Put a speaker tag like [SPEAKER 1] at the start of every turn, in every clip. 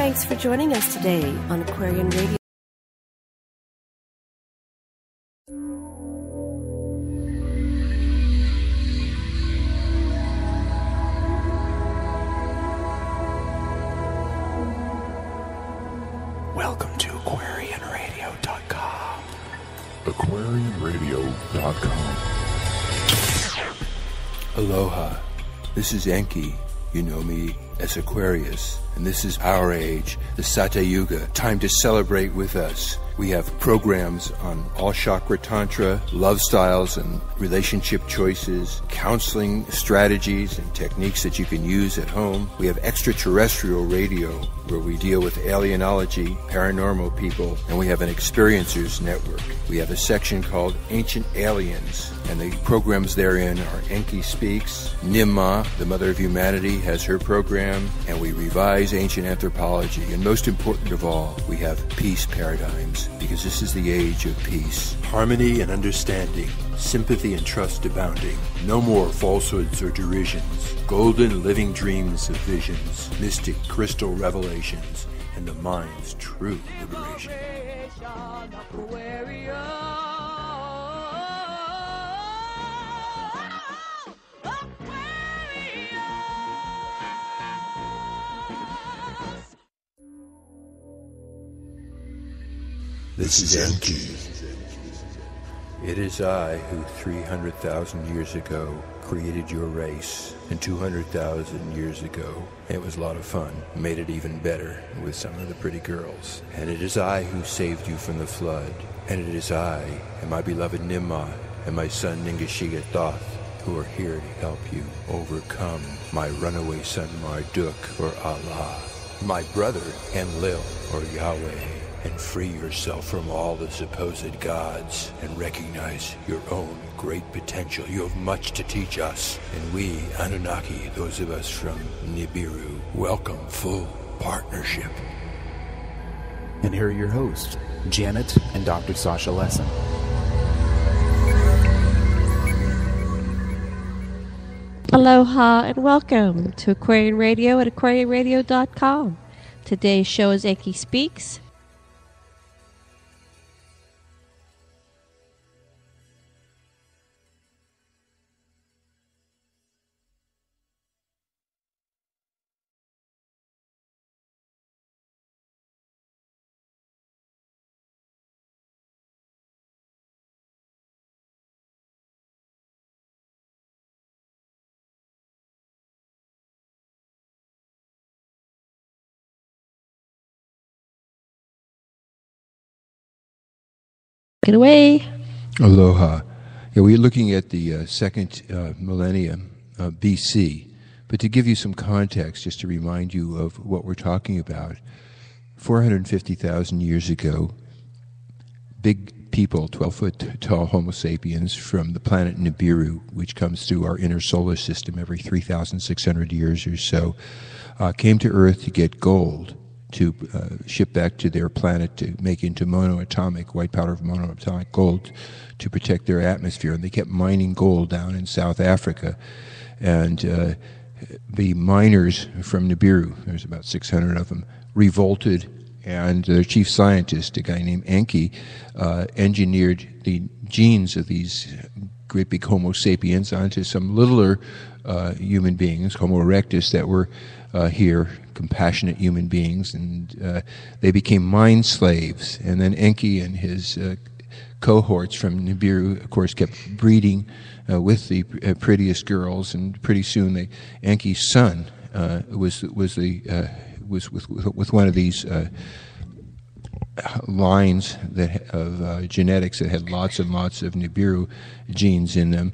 [SPEAKER 1] Thanks for joining us today on Aquarian Radio.
[SPEAKER 2] Welcome to AquarianRadio.com.
[SPEAKER 3] AquarianRadio.com.
[SPEAKER 4] Aloha. This is Enki. You know me as Aquarius. And this is our age, the Sata Yuga. Time to celebrate with us. We have programs on all chakra tantra, love styles and relationship choices, counseling strategies and techniques that you can use at home. We have extraterrestrial radio where we deal with alienology, paranormal people, and we have an experiencers network. We have a section called Ancient Aliens, and the programs therein are Enki Speaks, Nimma, the Mother of Humanity, has her program, and we revise ancient anthropology. And most important of all, we have peace paradigms, because this is the age of peace. Harmony and understanding, sympathy and trust abounding. No more falsehoods or derisions. Golden living dreams of visions, mystic crystal revelations, and the mind's true liberation.
[SPEAKER 3] This is Enki.
[SPEAKER 4] It is I who 300,000 years ago created your race, and 200,000 years ago, it was a lot of fun, made it even better with some of the pretty girls. And it is I who saved you from the flood, and it is I and my beloved Nimma and my son Ningashiga Thoth who are here to help you overcome my runaway son Marduk or Allah, my brother Enlil or Yahweh, and free yourself from all the supposed gods and recognize your own great potential. You have much to teach us, and we, Anunnaki, those of us from Nibiru, welcome full partnership.
[SPEAKER 2] And here are your hosts, Janet and Dr. Sasha Lesson.
[SPEAKER 1] Aloha and welcome to Aquarian Radio at AquarianRadio.com. Today's show is Enki Speaks. Take it away.
[SPEAKER 4] Aloha. Yeah, we're looking at the second millennium BC, but to give you some context, just to remind you of what we're talking about, 450,000 years ago, big people, 12-foot tall Homo sapiens from the planet Nibiru, which comes through our inner solar system every 3,600 years or so, came to Earth to get gold, to ship back to their planet to make into monoatomic, white powder of monoatomic gold to protect their atmosphere. And they kept mining gold down in South Africa. And the miners from Nibiru, there's about 600 of them, revolted, and their chief scientist, a guy named Enki, engineered the genes of these great big Homo sapiens onto some littler human beings, Homo erectus, that were here, compassionate human beings, and they became mind slaves. And then Enki and his cohorts from Nibiru, of course, kept breeding with the prettiest girls, and pretty soon Enki's son was with one of these lines of genetics that had lots and lots of Nibiru genes in them.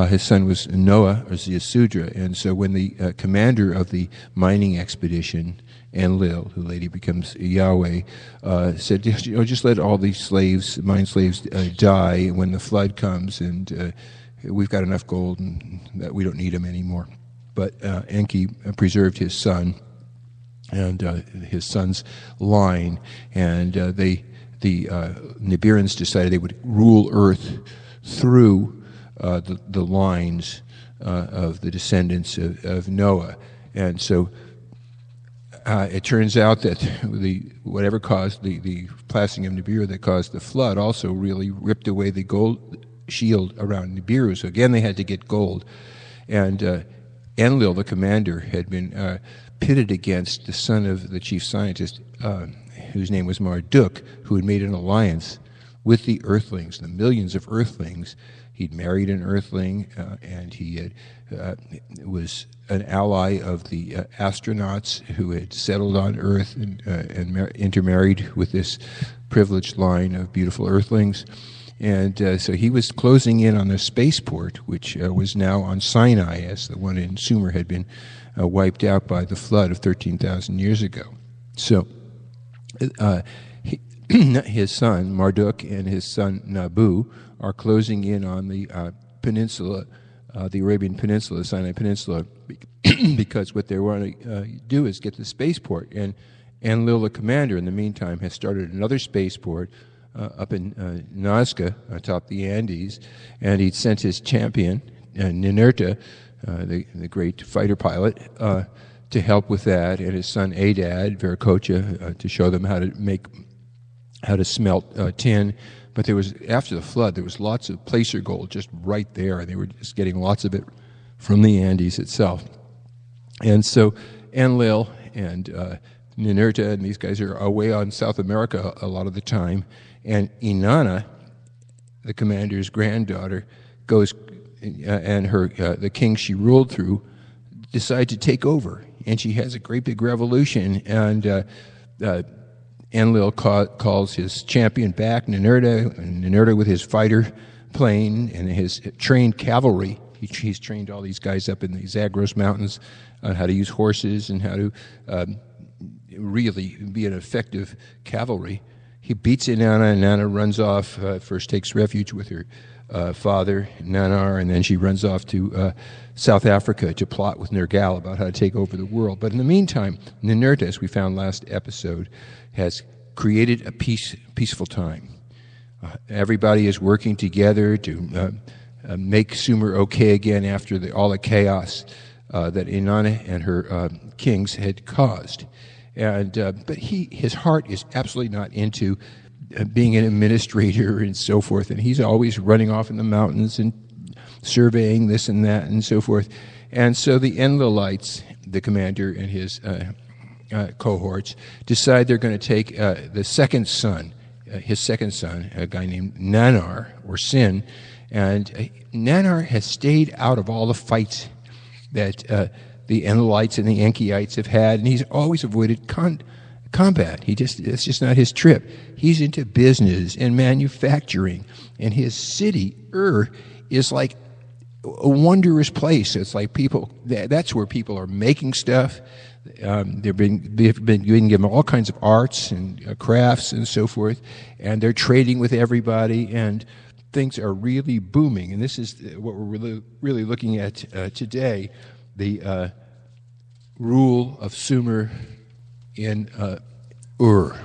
[SPEAKER 4] His son was Noah, or Ziasudra, and so when the commander of the mining expedition, Enlil, who later becomes Yahweh, said, just let all these slaves, mine slaves, die when the flood comes, and we've got enough gold and that we don't need them anymore. But Enki preserved his son and his son's line, and the Nibirans decided they would rule Earth through the lines of the descendants of Noah. And so it turns out that whatever caused the blasting of Nibiru that caused the flood also really ripped away the gold shield around Nibiru. So again, they had to get gold. And Enlil, the commander, had been pitted against the son of the chief scientist, whose name was Marduk, who had made an alliance with the Earthlings, the millions of Earthlings. He'd married an Earthling, and he was an ally of the astronauts who had settled on Earth and intermarried with this privileged line of beautiful Earthlings. And so he was closing in on the spaceport, which was now on Sinai, as the one in Sumer had been wiped out by the flood of 13,000 years ago. So his son, Marduk, and his son, Nabu, are closing in on the peninsula, the Arabian Peninsula, the Sinai Peninsula, because what they want to do is get the spaceport. And Enlil, the commander, in the meantime, has started another spaceport up in Nazca, atop the Andes, and he'd sent his champion, Ninurta, the great fighter pilot, to help with that, and his son Adad, Viracocha, to show them how to smelt tin. But after the flood, there was lots of placer gold just right there, and they were just getting lots of it from the Andes itself. And so Enlil and Ninurta and these guys are away on South America a lot of the time, and Inanna, the commander's granddaughter, goes and the king she ruled through decide to take over, and she has a great big revolution, and Enlil calls his champion back, Ninurta, and Ninurta with his fighter plane and his trained cavalry. He's trained all these guys up in the Zagros Mountains on how to use horses and how to really be an effective cavalry. He beats Inanna, and Nannar runs off, first takes refuge with her father, Nannar, and then she runs off to South Africa to plot with Nergal about how to take over the world. But in the meantime, Ninurta, as we found last episode, has created a peaceful time. Everybody is working together to make Sumer okay again after all the chaos that Inanna and her kings had caused. But his heart is absolutely not into being an administrator and so forth, and he's always running off in the mountains and surveying this and that and so forth. And so the Enlilites, the commander and his cohorts, decide they're going to take his second son, a guy named Nannar, or Sin, and Nannar has stayed out of all the fights that the Enlilites and the Enkyites have had, and he's always avoided combat. It's just not his trip. He's into business and manufacturing, and his city, is like a wondrous place. It's like that's where people are making stuff. They've been giving them all kinds of arts and crafts and so forth, and they're trading with everybody, and things are really booming. And this is what we're really looking at today, the rule of Sumer in Ur.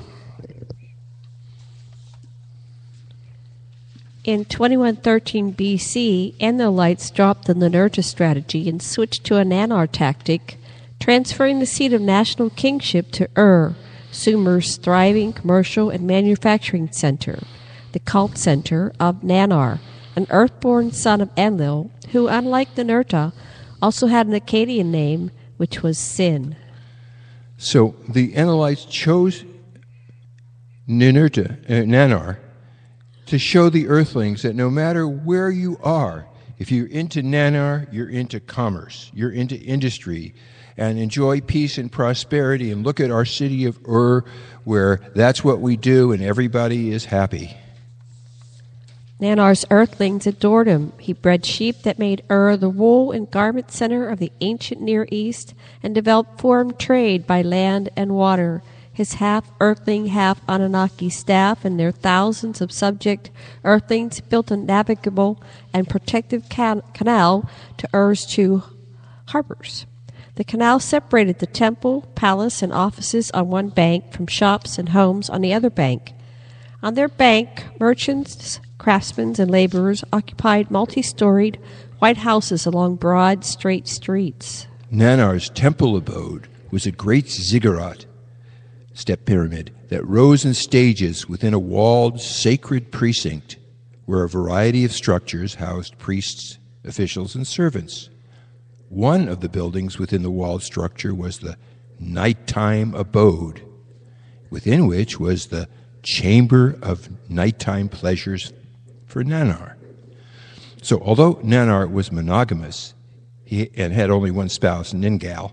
[SPEAKER 1] In 2113 BC, Enlilites dropped the Ninurta strategy and switched to a Nannar tactic, transferring the seat of national kingship to Ur, Sumer's thriving commercial and manufacturing center, the cult center of Nannar, an earthborn son of Enlil, who, unlike Ninurta, also had an Akkadian name, which was Sin.
[SPEAKER 4] So the Enlilites chose Nannar, to show the Earthlings that no matter where you are, if you're into Nannar, you're into commerce, you're into industry, and enjoy peace and prosperity, and look at our city of Ur, where that's what we do, and everybody is happy.
[SPEAKER 1] Nannar's Earthlings adored him. He bred sheep that made Ur the wool and garment center of the ancient Near East, and developed foreign trade by land and water. His half-Earthling, half-Anunnaki staff and their thousands of subject Earthlings built a navigable and protective canal to Ur's two harbors. The canal separated the temple, palace, and offices on one bank from shops and homes on the other bank. On their bank, merchants, craftsmen, and laborers occupied multi-storied white houses along broad, straight streets.
[SPEAKER 4] Nannar's temple abode was a great ziggurat, step pyramid, that rose in stages within a walled sacred precinct where a variety of structures housed priests, officials, and servants. One of the buildings within the walled structure was the nighttime abode, within which was the chamber of nighttime pleasures for Nannar. So although Nannar was monogamous and had only one spouse, Ningal,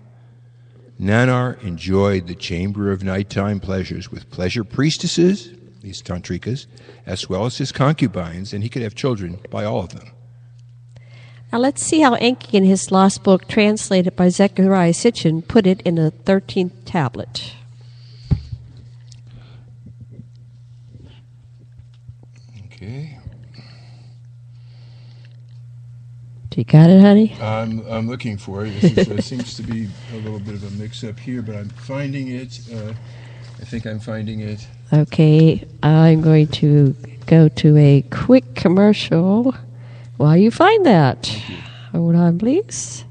[SPEAKER 4] Nannar enjoyed the chamber of nighttime pleasures with pleasure priestesses, these tantrikas, as well as his concubines, and he could have children by all of them.
[SPEAKER 1] Now let's see how Enki in his lost book, translated by Zechariah Sitchin, put it in the 13th tablet.
[SPEAKER 4] Okay.
[SPEAKER 1] You got it, honey?
[SPEAKER 4] I'm looking for it. This seems to be a little bit of a mix-up here, but I'm finding it. I think I'm finding it.
[SPEAKER 1] Okay, I'm going to go to a quick commercial while you find that. Hold on, please.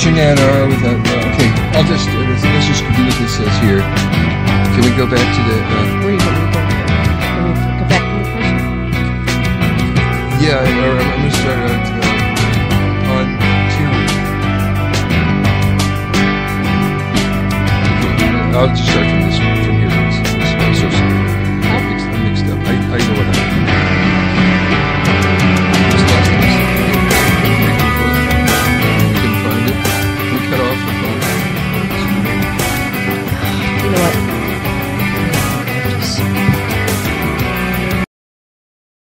[SPEAKER 4] Nannar without. Okay, I'll just let's just do what this says here. Can we go back to the?
[SPEAKER 1] Where are you going to go? Can we go back to the first?
[SPEAKER 4] Yeah, or I'm going to start on two. I'll just start